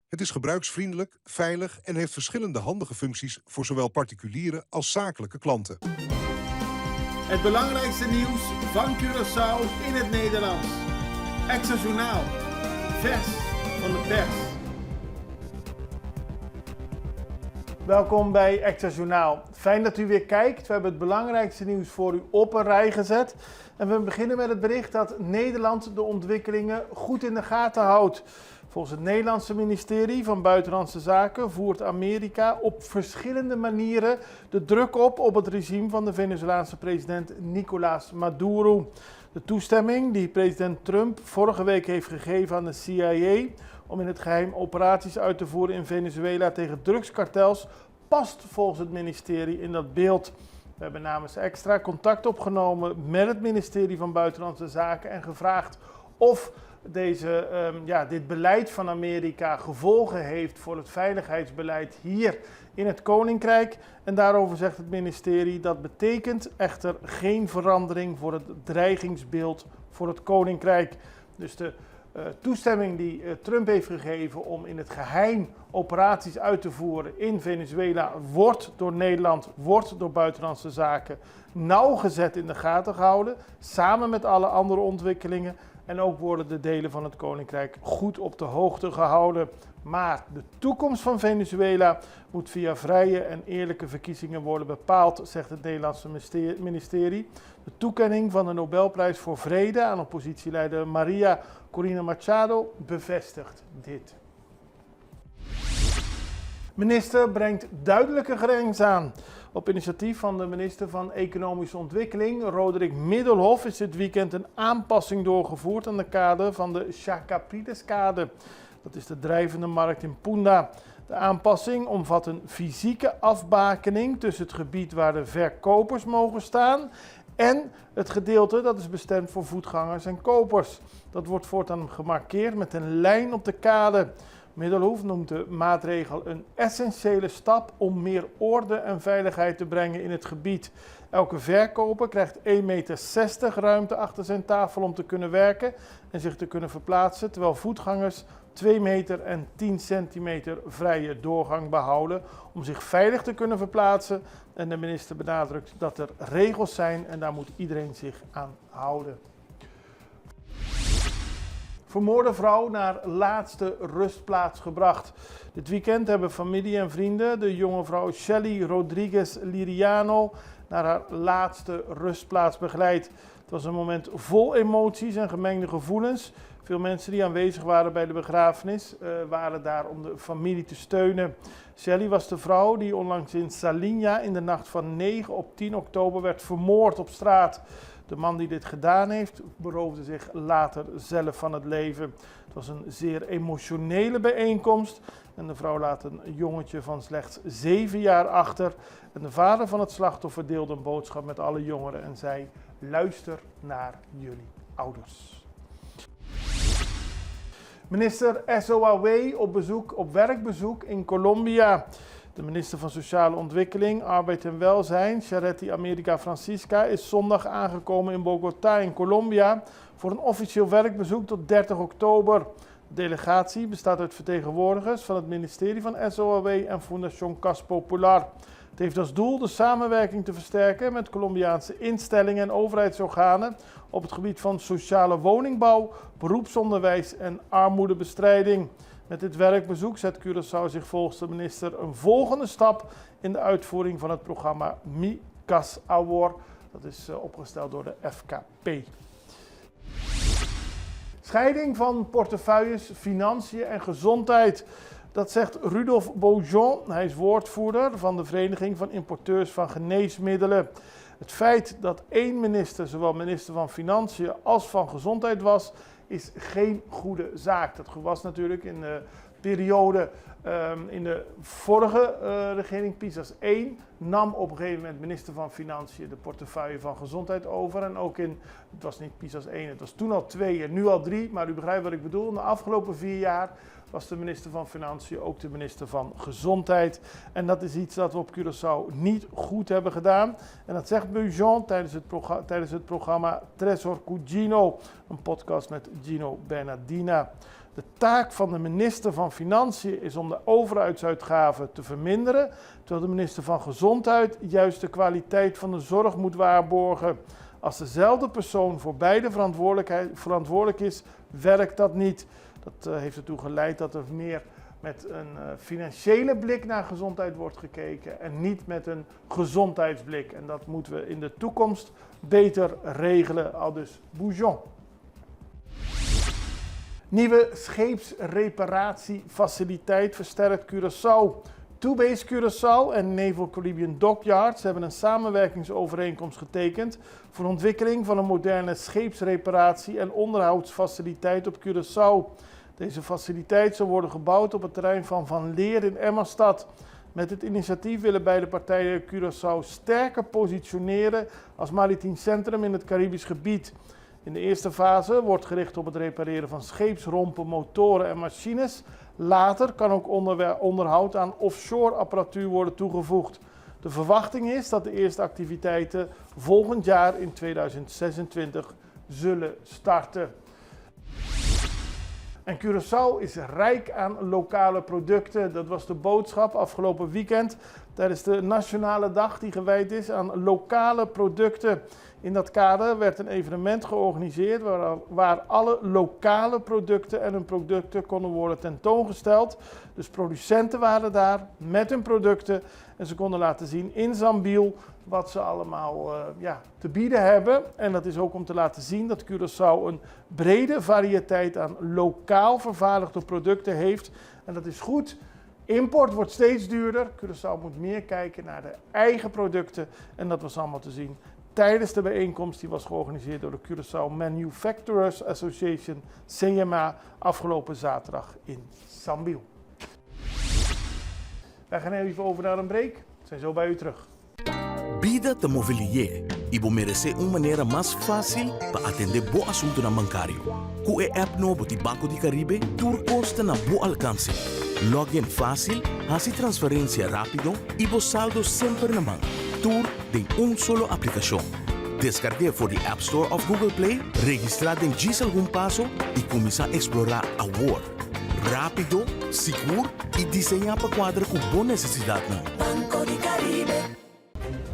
Het is gebruiksvriendelijk, veilig en heeft verschillende handige functies voor zowel particuliere als zakelijke klanten. Het belangrijkste nieuws van Curaçao in het Nederlands. Extra Journaal. Vers van de pers. Welkom bij Extra Journaal. Fijn dat u weer kijkt. We hebben het belangrijkste nieuws voor u op een rij gezet. En we beginnen met het bericht dat Nederland de ontwikkelingen goed in de gaten houdt. Volgens het Nederlandse ministerie van Buitenlandse Zaken voert Amerika op verschillende manieren de druk op het regime van de Venezolaanse president Nicolás Maduro. De toestemming die president Trump vorige week heeft gegeven aan de CIA om in het geheim operaties uit te voeren in Venezuela tegen drugskartels past volgens het ministerie in dat beeld. We hebben namens Extra contact opgenomen met het ministerie van Buitenlandse Zaken en gevraagd of dit beleid van Amerika gevolgen heeft voor het veiligheidsbeleid hier in het Koninkrijk. En daarover zegt het ministerie dat betekent echter geen verandering voor het dreigingsbeeld voor het Koninkrijk. Dus de toestemming die Trump heeft gegeven om in het geheim operaties uit te voeren in Venezuela wordt door Nederland, wordt door Buitenlandse Zaken nauwgezet in de gaten gehouden, samen met alle andere ontwikkelingen. En ook worden de delen van het Koninkrijk goed op de hoogte gehouden. Maar de toekomst van Venezuela moet via vrije en eerlijke verkiezingen worden bepaald, zegt het Nederlandse ministerie. De toekenning van de Nobelprijs voor Vrede aan oppositieleider Maria Corina Machado bevestigt dit. Minister brengt duidelijke grens aan. Op initiatief van de minister van Economische Ontwikkeling, Roderick Middelhoff, is dit weekend een aanpassing doorgevoerd aan de kade van de Chacapriteskade. Dat is de drijvende markt in Punda. De aanpassing omvat een fysieke afbakening tussen het gebied waar de verkopers mogen staan en het gedeelte dat is bestemd voor voetgangers en kopers. Dat wordt voortaan gemarkeerd met een lijn op de kade. Middelhoff noemt de maatregel een essentiële stap om meer orde en veiligheid te brengen in het gebied. Elke verkoper krijgt 1,60 meter ruimte achter zijn tafel om te kunnen werken en zich te kunnen verplaatsen, terwijl voetgangers 2 meter en 10 centimeter vrije doorgang behouden om zich veilig te kunnen verplaatsen. En de minister benadrukt dat er regels zijn en daar moet iedereen zich aan houden. Vermoorde vrouw naar laatste rustplaats gebracht. Dit weekend hebben familie en vrienden de jonge vrouw Shelly Rodriguez Liriano naar haar laatste rustplaats begeleid. Het was een moment vol emoties en gemengde gevoelens. Veel mensen die aanwezig waren bij de begrafenis waren daar om de familie te steunen. Shelly was de vrouw die onlangs in Salinha in de nacht van 9 op 10 oktober werd vermoord op straat. De man die dit gedaan heeft, beroofde zich later zelf van het leven. Het was een zeer emotionele bijeenkomst en de vrouw laat een jongetje van slechts 7 jaar achter. En de vader van het slachtoffer deelde een boodschap met alle jongeren en zei: luister naar jullie ouders. Minister Ezzoaway op werkbezoek in Colombia. De minister van Sociale Ontwikkeling, Arbeid en Welzijn, Charetti America Francisca, is zondag aangekomen in Bogotá in Colombia voor een officieel werkbezoek tot 30 oktober. De delegatie bestaat uit vertegenwoordigers van het ministerie van Ezzoaway en Fundación Cas Popular. Het heeft als doel de samenwerking te versterken met Colombiaanse instellingen en overheidsorganen op het gebied van sociale woningbouw, beroepsonderwijs en armoedebestrijding. Met dit werkbezoek zet Curaçao zich volgens de minister een volgende stap in de uitvoering van het programma Mi Cas Award. Dat is opgesteld door de FKP. Scheiding van portefeuilles, financiën en gezondheid. Dat zegt Rudolf Beaujon. Hij is woordvoerder van de Vereniging van Importeurs van Geneesmiddelen. Het feit dat één minister, zowel minister van Financiën als van Gezondheid was, is geen goede zaak. Dat was natuurlijk in de periode in de vorige regering, Pisas 1, nam op een gegeven moment minister van Financiën de portefeuille van Gezondheid over. En ook in, het was niet Pisas 1, het was toen al 2 en nu al 3, maar u begrijpt wat ik bedoel. In de afgelopen 4 jaar was de minister van Financiën ook de minister van Gezondheid. En dat is iets dat we op Curaçao niet goed hebben gedaan. En dat zegt Beaujon tijdens het programma Tresor cu Gino, een podcast met Gino Bernardina. De taak van de minister van Financiën is om de overheidsuitgaven te verminderen, terwijl de minister van Gezondheid juist de kwaliteit van de zorg moet waarborgen. Als dezelfde persoon voor beide verantwoordelijk is, werkt dat niet. Dat heeft ertoe geleid dat er meer met een financiële blik naar gezondheid wordt gekeken en niet met een gezondheidsblik. En dat moeten we in de toekomst beter regelen, aldus Boujon. Nieuwe scheepsreparatiefaciliteit versterkt Curaçao. Two-Base Curaçao en Naval Caribbean Dockyards hebben een samenwerkingsovereenkomst getekend voor de ontwikkeling van een moderne scheepsreparatie- en onderhoudsfaciliteit op Curaçao. Deze faciliteit zal worden gebouwd op het terrein van Van Leer in Emmerstad. Met het initiatief willen beide partijen Curaçao sterker positioneren als maritiem centrum in het Caribisch gebied. In de eerste fase wordt gericht op het repareren van scheepsrompen, motoren en machines. Later kan ook onderhoud aan offshore apparatuur worden toegevoegd. De verwachting is dat de eerste activiteiten volgend jaar in 2026 zullen starten. En Curaçao is rijk aan lokale producten. Dat was de boodschap afgelopen weekend tijdens de Nationale Dag die gewijd is aan lokale producten. In dat kader werd een evenement georganiseerd waar alle lokale producten en hun producten konden worden tentoongesteld. Dus producenten waren daar met hun producten en ze konden laten zien in Zambiel wat ze allemaal te bieden hebben. En dat is ook om te laten zien dat Curaçao een brede variëteit aan lokaal vervaardigde producten heeft. En dat is goed. Import wordt steeds duurder. Curaçao moet meer kijken naar de eigen producten. En dat was allemaal te zien tijdens de bijeenkomst die was georganiseerd door de Curaçao Manufacturers Association, CMA, afgelopen zaterdag in Zambiel. Wij gaan even over naar een break. We zijn zo bij u terug. Vida te Mobilier. Ibo merece uma maneira mais fácil para atender bom assunto na bancário. Com a app novo de Banco de Caribe, tudo custa na bom alcance. Login fácil, hace transferência rápido e o saldo sempre na mão. Tudo em solo aplicação. Descargue for the App Store of Google Play, registrar em algum passo e começar a explorar a world. Rápido, seguro e desenhar para quadra com boa necessidade. Banco de Caribe.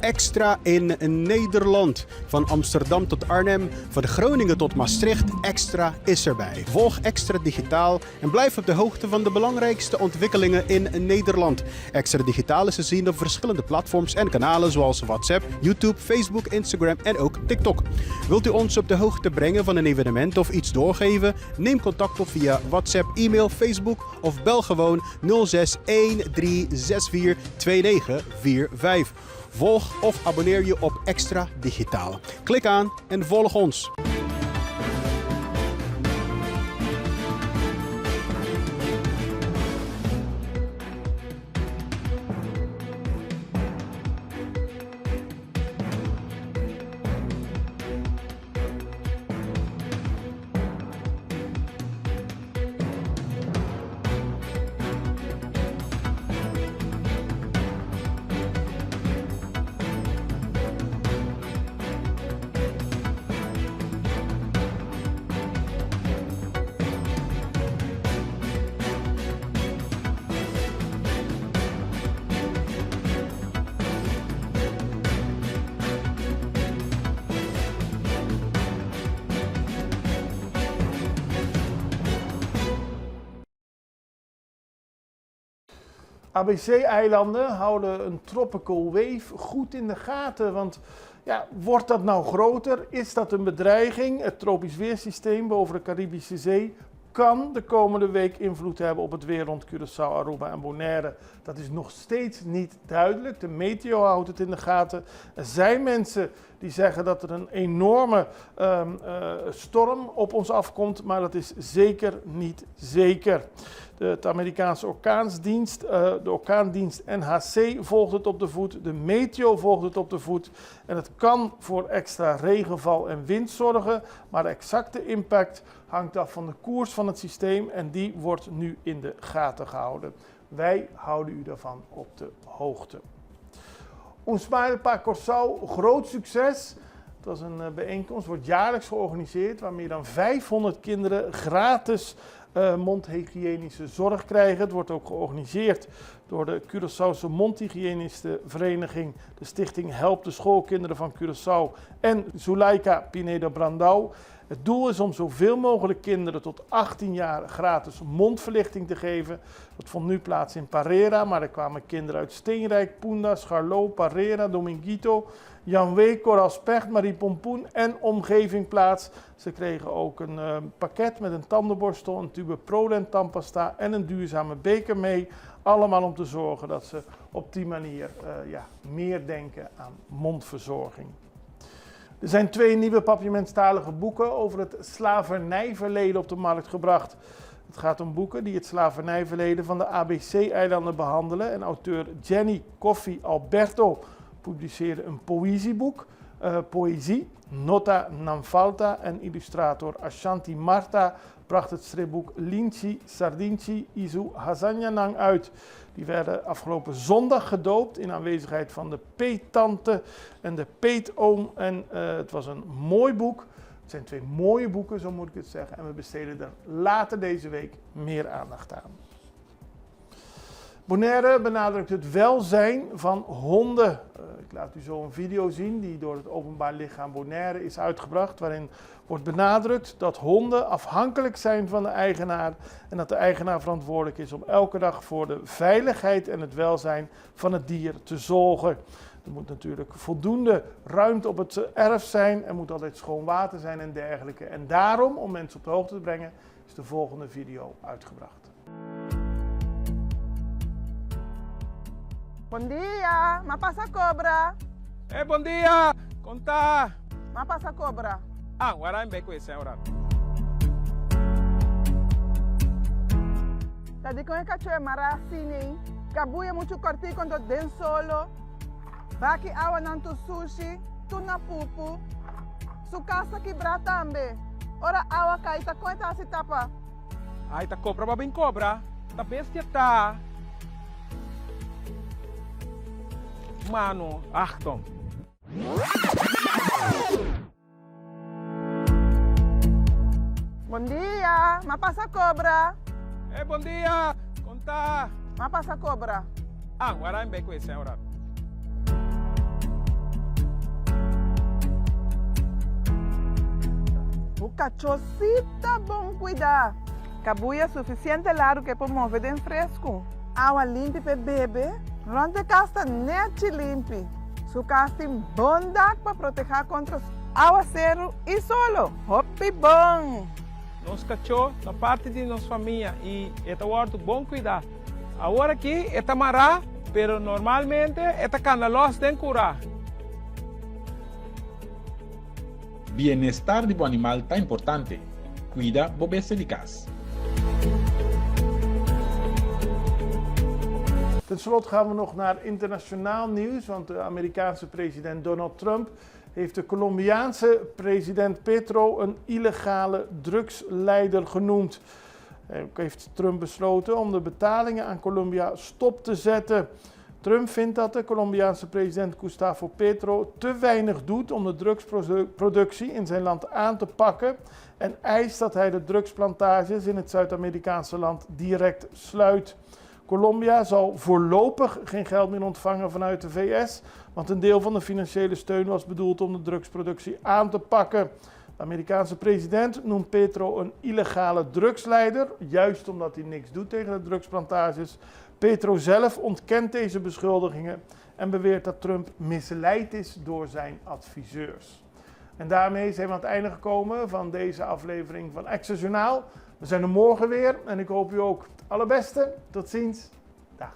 Extra in Nederland. Van Amsterdam tot Arnhem, van Groningen tot Maastricht, Extra is erbij. Volg Extra Digitaal en blijf op de hoogte van de belangrijkste ontwikkelingen in Nederland. Extra Digitaal is te zien op verschillende platforms en kanalen zoals WhatsApp, YouTube, Facebook, Instagram en ook TikTok. Wilt u ons op de hoogte brengen van een evenement of iets doorgeven? Neem contact op via WhatsApp, e-mail, Facebook of bel gewoon 06 1364 2945. Volg of abonneer je op Extra Digitaal. Klik aan en volg ons. ABC-eilanden houden een tropical wave goed in de gaten, want ja, wordt dat nou groter? Is dat een bedreiging? Het tropisch weersysteem boven de Caribische Zee kan de komende week invloed hebben op het weer rond Curaçao, Aruba en Bonaire. Dat is nog steeds niet duidelijk. De meteo houdt het in de gaten. Er zijn mensen die zeggen dat er een enorme storm op ons afkomt, maar dat is zeker niet zeker. De Amerikaanse orkaansdienst, de orkaandienst NHC volgt het op de voet. De meteo volgt het op de voet. En het kan voor extra regenval en wind zorgen, maar de exacte impact hangt af van de koers van het systeem en die wordt nu in de gaten gehouden. Wij houden u daarvan op de hoogte. Un Smile para Curaçao, groot succes. Het was een bijeenkomst, wordt jaarlijks georganiseerd waar meer dan 500 kinderen gratis mondhygiënische zorg krijgen. Het wordt ook georganiseerd door de Curaçaose Mondhygiënistenvereniging, de stichting Help de Schoolkinderen van Curaçao en Zuleika Pinedo Brandau. Het doel is om zoveel mogelijk kinderen tot 18 jaar gratis mondverlichting te geven. Dat vond nu plaats in Parera, maar er kwamen kinderen uit Steenrijk, Punda, Scharlo, Parera, Dominguito, Janwee, Coralspecht, Marie Pompoen en omgeving plaats. Ze kregen ook een pakket met een tandenborstel, een tube Prolent tandpasta en een duurzame beker mee. Allemaal om te zorgen dat ze op die manier meer denken aan mondverzorging. Er zijn 2 nieuwe papiamenstalige boeken over het slavernijverleden op de markt gebracht. Het gaat om boeken die het slavernijverleden van de ABC-eilanden behandelen. En auteur Jenny Coffey Alberto publiceerde een poëzieboek, Poëzie, Nota non falta. En illustrator Ashanti Marta bracht het stripboek Linchi Sardinchi Isu Hazanyanang uit. Die werden afgelopen zondag gedoopt in aanwezigheid van de peettante en de peetoom. En het was een mooi boek. Het zijn 2 mooie boeken, zo moet ik het zeggen. En we besteden er later deze week meer aandacht aan. Bonaire benadrukt het welzijn van honden. Ik laat u zo een video zien die door het Openbaar Lichaam Bonaire is uitgebracht, waarin wordt benadrukt dat honden afhankelijk zijn van de eigenaar en dat de eigenaar verantwoordelijk is om elke dag voor de veiligheid en het welzijn van het dier te zorgen. Er moet natuurlijk voldoende ruimte op het erf zijn, er moet altijd schoon water zijn en dergelijke. En daarom, om mensen op de hoogte te brengen, is de volgende video uitgebracht. Bom dia, mapasa cobra. Bom dia, conta. Mapasa cobra. Waran beko senhora. Tadi com cachoe marasini. Kabuya muito corti quando den solo. Baki awa nanto sushi, tuna pupu. Sukasa quebra tambe. Ora awa kaita koita si tapa. Ai ta cobra babin cobra. Ta bestia ta. Mano, Achtung. Bom dia, mapasa cobra. Bom dia, conta. Mapasa cobra. Waran beko senhora. O cachorrita bom cuidar. Cabuia suficiente largo que promove de fresco. Água limpa para beber. Ronde casta net limpe. Su casta bondade para proteger contra aguacero e solo. Hopi bom. Nos cachorro na parte de nossa família e eta horto bom cuidar. Agora aqui eta mará, pero normalmente eta canalos den curar. Bienestar do animal está importante. Cuida bo beste de casa. Ten slotte gaan we nog naar internationaal nieuws, want de Amerikaanse president Donald Trump heeft de Colombiaanse president Petro een illegale drugsleider genoemd. Ook heeft Trump besloten om de betalingen aan Colombia stop te zetten. Trump vindt dat de Colombiaanse president Gustavo Petro te weinig doet om de drugsproductie in zijn land aan te pakken en eist dat hij de drugsplantages in het Zuid-Amerikaanse land direct sluit. Colombia zal voorlopig geen geld meer ontvangen vanuit de VS, want een deel van de financiële steun was bedoeld om de drugsproductie aan te pakken. De Amerikaanse president noemt Petro een illegale drugsleider, juist omdat hij niks doet tegen de drugsplantages. Petro zelf ontkent deze beschuldigingen en beweert dat Trump misleid is door zijn adviseurs. En daarmee zijn we aan het einde gekomen van deze aflevering van Extra Journaal. We zijn er morgen weer en ik hoop u ook het allerbeste. Tot ziens. Dag.